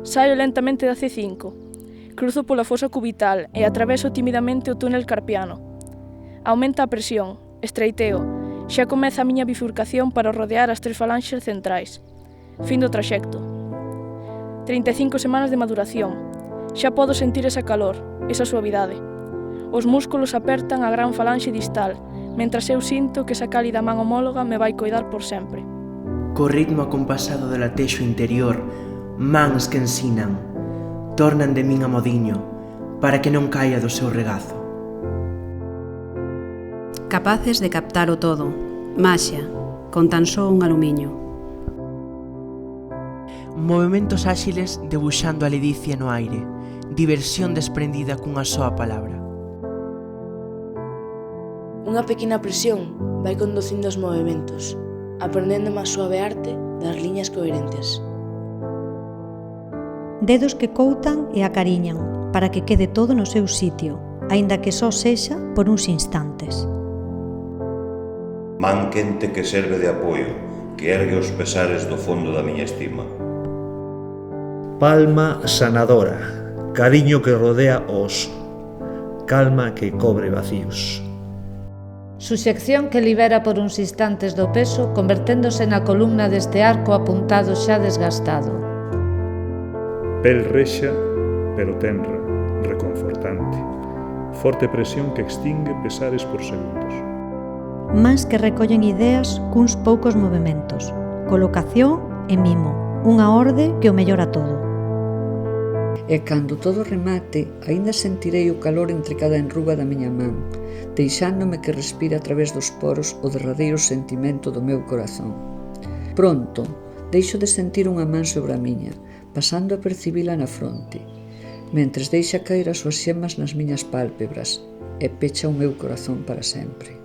Saio lentamente da C5. Cruzo pola fosa cubital e atraveso timidamente o túnel carpiano. Aumenta a presión, estreiteo, xa comeza a miña bifurcación para rodear as 3 falanxes centrais. Fin do traxecto. 35 semanas de maduración. Xa podo sentir esa calor, esa suavidade. Os músculos apertan a gran falanxe distal, mentras eu sinto que esa cálida man homóloga me vai coidar por sempre. Co ritmo acompasado do latexo interior, mans que ensinan, tornan de min a modiño, para que non caia do seu regazo. Capaces de captar o todo, maxia, con tan só un alumiño. Movementos áxiles debuxando a ledicia no aire, diversión desprendida cunha soa palabra. Unha pequena presión vai conducindo os movementos, aprendendo a suave arte das liñas coherentes. Dedos que coutan e acariñan para que quede todo no seu sitio, aínda que só sexa por uns instantes. Man quente que serve de apoio, que ergue os pesares do fondo da miña estima. Palma sanadora, cariño que rodea o oso, calma que cobre vacíos. Suxección que libera por uns instantes do peso, converténdose na columna deste arco apuntado xa desgastado. Pel rexa, pero tenra, reconfortante. Forte presión que extingue pesares por segundos. Mans que recollen ideas cuns poucos movementos. Colocación e mimo. Unha orde que o mellora todo. E cando todo remate, aínda sentirei o calor entre cada enruga da miña man, deixándome que respire a través dos poros o derradeiro sentimento do meu corazón. Pronto, deixo de sentir unha man sobre a miña, pasando a percibila na fronte, mentres deixa caer as súas xemas nas miñas pálpebras e pecha o meu corazón para sempre.